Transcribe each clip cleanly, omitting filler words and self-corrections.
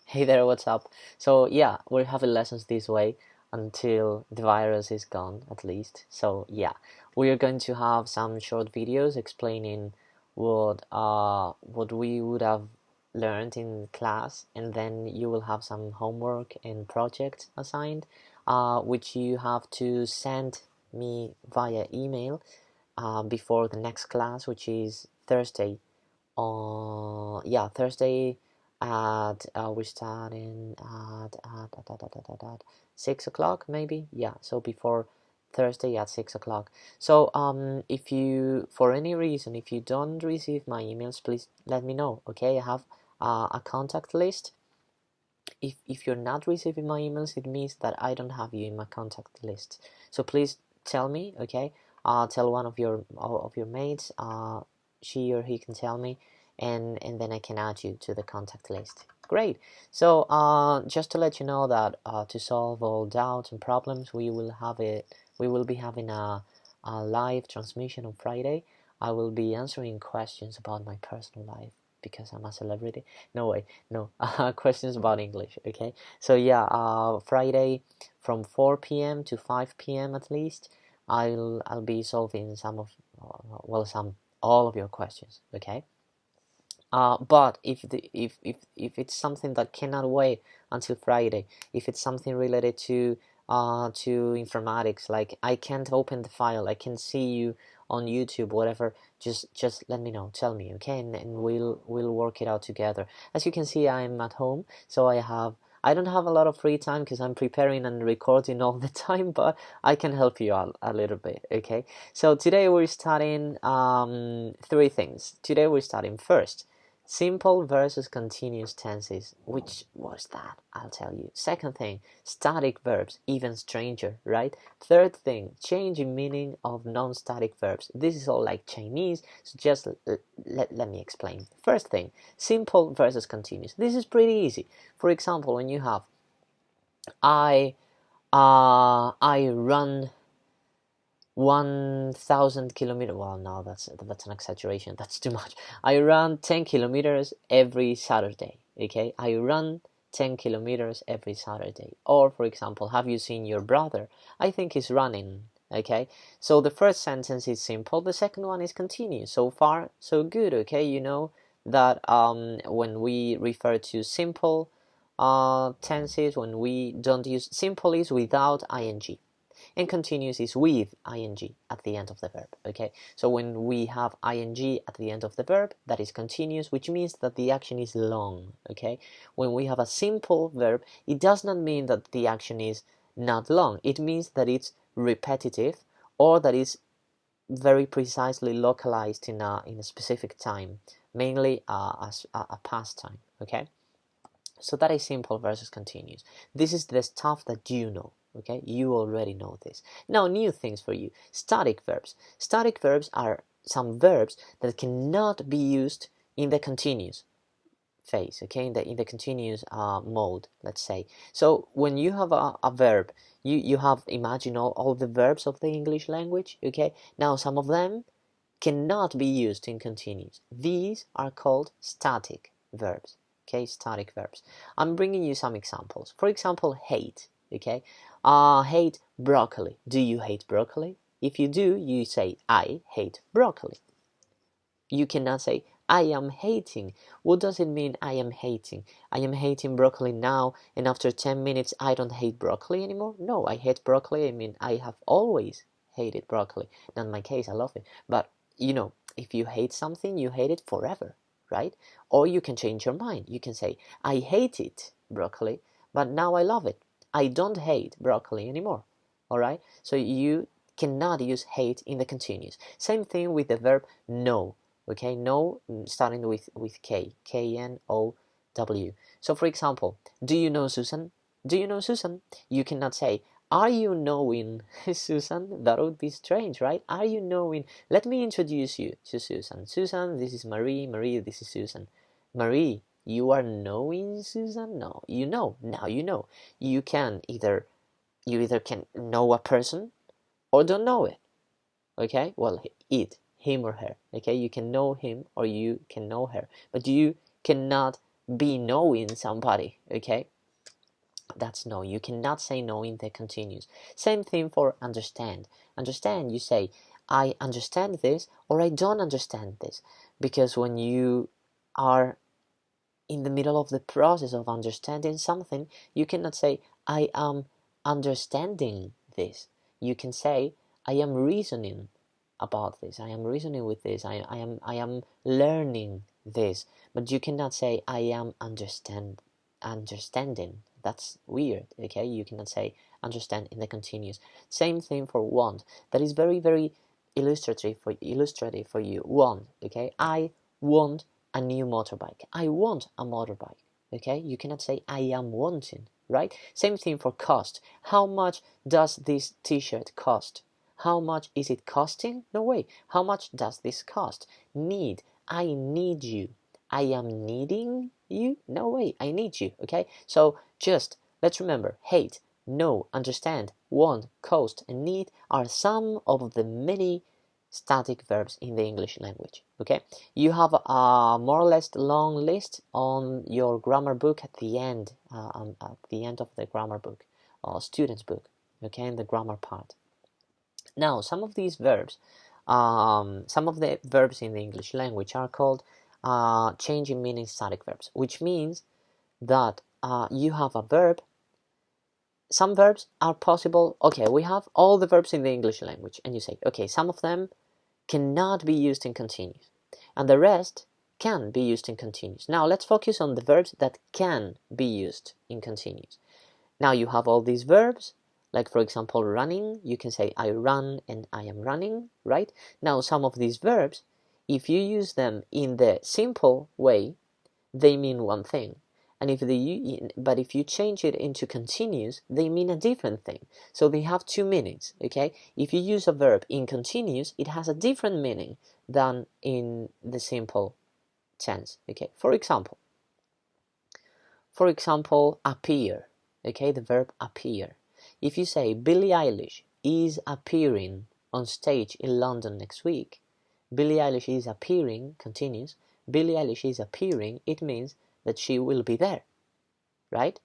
Hey there, what's up? So yeah, we're having lessons this way until the virus is gone, at least. So yeah, we are going to have some short videos explaining what we would have learned in class, and then you will have some homework and projects assigned, which you have to send me via email before the next class, which is Thursday. Yeah, Thursday at we're starting at 6 o'clock, maybe. Yeah, so before Thursday at 6 o'clock. So if you, for any reason, if you don't receive my emails, please let me know. Okay, I have a contact list. If you're not receiving my emails, it means that I don't have you in my contact list. So please tell me. Okay, tell one of your mates. She or he can tell me, and then I can add you to the contact list. Great. So just to let you know that to solve all doubts and problems, we will be having a live transmission on Friday. I will be answering questions about my personal life because I'm a celebrity. No way, no. Questions about English. Okay. So yeah, Friday from 4 p.m. to 5 p.m. at least. I'll be solving some of some all of your questions. Okay. But if it's something that cannot wait until Friday, if it's something related to informatics, like I can't open the file, I can see you on YouTube, whatever, just let me know, tell me, okay, and we'll work it out together. As you can see, I'm at home, so I don't have a lot of free time because I'm preparing and recording all the time, but I can help you out a little bit, okay? So today we're studying three things. Today we're studying first simple versus continuous tenses. Which was that? I'll tell you. Second thing, static verbs, even stranger, right? Third thing, change in meaning of non-static verbs. This is all like Chinese, so just let me explain. First thing, simple versus continuous. This is pretty easy. For example, when you have I run 1,000 kilometers. Well, no, that's an exaggeration. That's too much. I run 10 kilometers every Saturday. Okay, I run 10 kilometers every Saturday. Or, for example, have you seen your brother? I think he's running. Okay, so the first sentence is simple. The second one is continuous. So far, so good. Okay, you know that when we refer to simple tenses, when we don't use simple is without ing, and continuous is with ing at the end of the verb. Okay, so when we have ing at the end of the verb, that is continuous, which means that the action is long. Okay, when we have a simple verb, it does not mean that the action is not long. It means that it's repetitive, or that it's very precisely localized in a specific time, mainly as a past time. Okay, so that is simple versus continuous. This is the stuff that you know. Okay, you already know this. Now, new things for you. Static verbs. Static verbs are some verbs that cannot be used in the continuous phase. Okay, in the continuous mode, let's say. So when you have a verb, you have, imagine all the verbs of the English language. Okay, now some of them cannot be used in continuous. These are called static verbs. Okay, static verbs. I'm bringing you some examples. For example, hate. Okay, hate broccoli. Do you hate broccoli? If you do, you say I hate broccoli. You cannot say I am hating. What does it mean, I am hating? I am hating broccoli now, and after 10 minutes I don't hate broccoli anymore? No, I hate broccoli. I mean, I have always hated broccoli. Not in my case, I love it. But, you know, if you hate something, you hate it forever, right? Or you can change your mind. You can say, I hated broccoli, but now I love it. I don't hate broccoli anymore. All right? So you cannot use hate in the continuous. Same thing with the verb know. Okay, know starting with K, K-N-O-W. So for example, do you know Susan? Do you know Susan? You cannot say, are you knowing Susan? That would be strange, right? Are you knowing? Let me introduce you to Susan. Susan, this is Marie. Marie, this is Susan. Marie, you are knowing Susan? No, you know. Now you know. You either can know a person or don't know it. Okay, well, it, him or her. Okay, you can know him or you can know her, but you cannot be knowing somebody, okay? That's know. You cannot say know in the continuous. Same thing for understand. Understand, you say, I understand this, or I don't understand this. Because when you are in the middle of the process of understanding something, you cannot say, I am understanding this. You can say, I am reasoning about this. I am reasoning with this. I am learning this. But you cannot say, I am understanding. That's weird, okay? You cannot say understand in the continuous. Same thing for want. That is very, very illustrative for you. Want, okay? I want a new motorbike. I want a motorbike, okay? You cannot say I am wanting, right? Same thing for cost. How much does this t-shirt cost? How much is it costing? No way. How much does this cost? Need. I need you. I am needing you? No way. I need you, okay? So just let's remember, hate, know, understand, want, cost, and need are some of the many static verbs in the English language, okay? You have a more or less long list on your grammar book at the end of the grammar book, or student's book, okay, in the grammar part. Now, some of these verbs, some of the verbs in the English language are called changing meaning static verbs, which means that you have a verb. Some verbs are possible. Okay, we have all the verbs in the English language, and you say, okay, some of them cannot be used in continuous, and the rest can be used in continuous. Now, let's focus on the verbs that can be used in continuous. Now, you have all these verbs. Like, for example, running, you can say I run and I am running, right? Now, some of these verbs, if you use them in the simple way, they mean one thing. And but if you change it into continuous, they mean a different thing. So they have two meanings, okay? If you use a verb in continuous, it has a different meaning than in the simple tense, okay? For example, appear, okay? The verb appear. If you say Billie Eilish is appearing on stage in London next week, Billie Eilish is appearing, continues, Billie Eilish is appearing, it means that she will be there, right?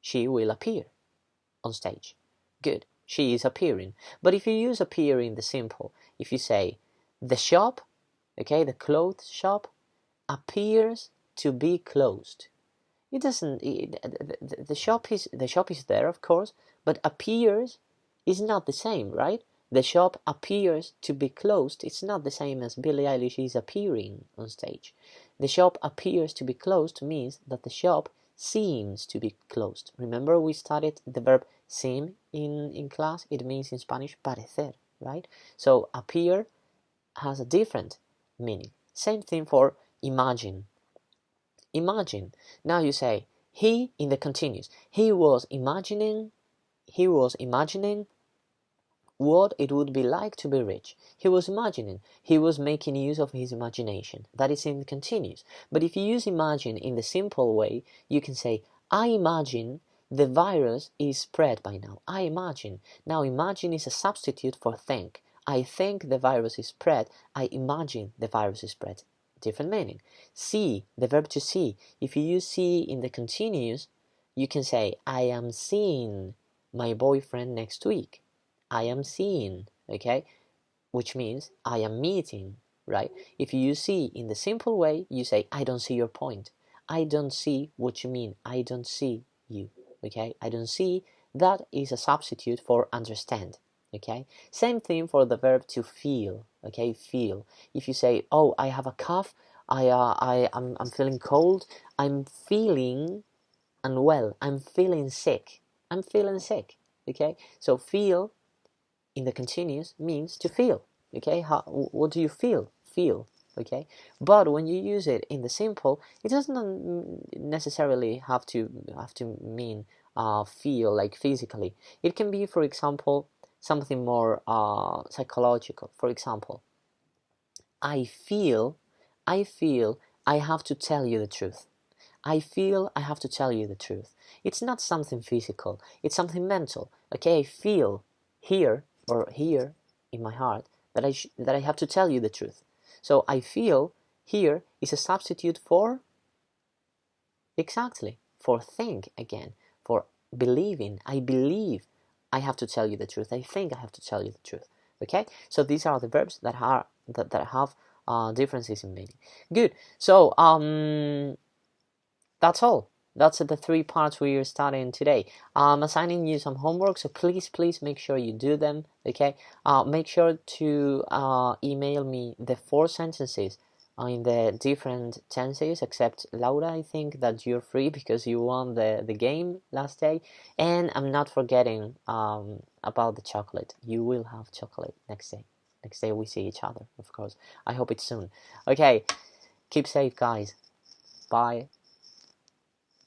She will appear on stage. Good, she is appearing. But if you use appear in the simple, if you say the shop, okay, the clothes shop appears to be closed. It doesn't. The shop is there, of course, but appears is not the same, right? The shop appears to be closed. It's not the same as Billie Eilish is appearing on stage. The shop appears to be closed means that the shop seems to be closed. Remember, we studied the verb seem in class. It means in Spanish parecer, right? So appear has a different meaning. Same thing for imagine. Imagine. Now you say he in the continuous. He was imagining what it would be like to be rich. He was imagining. He was making use of his imagination. That is in the continuous. But if you use imagine in the simple way, you can say, I imagine the virus is spread by now. I imagine. Now imagine is a substitute for think. I think the virus is spread. I imagine the virus is spread. Different meaning. See, the verb to see. If you use see in the continuous, you can say, I am seeing my boyfriend next week. I am seeing, okay? Which means I am meeting, right? If you use see in the simple way, you say, I don't see your point. I don't see what you mean. I don't see you, okay? I don't see. That is a substitute for understand. Okay, same thing for the verb to feel. Okay, feel. If you say, "Oh, I have a cough. I'm feeling cold. I'm feeling unwell. I'm feeling sick. I'm feeling sick." Okay, so feel in the continuous means to feel. Okay, what do you feel? Feel. Okay, but when you use it in the simple, it doesn't necessarily have to mean feel like physically. It can be, for example, something more psychological. For example, I feel I have to tell you the truth. I feel I have to tell you the truth. It's not something physical. It's something mental. Okay, I feel here in my heart that I have to tell you the truth. So I feel here is a substitute for Exactly. For think again. For believing. I believe I have to tell you the truth. I think I have to tell you the truth. Okay. So these are the verbs that have differences in meaning. Good. So that's all. That's the 3 parts we are studying today. I'm assigning you some homework, so please make sure you do them. Okay. Make sure to email me the 4 sentences in the different tenses, except Laura, I think that you're free because you won the game last day. And I'm not forgetting about the chocolate. You will have chocolate next day. Next day we see each other, of course. I hope it's soon. Okay, keep safe, guys. Bye.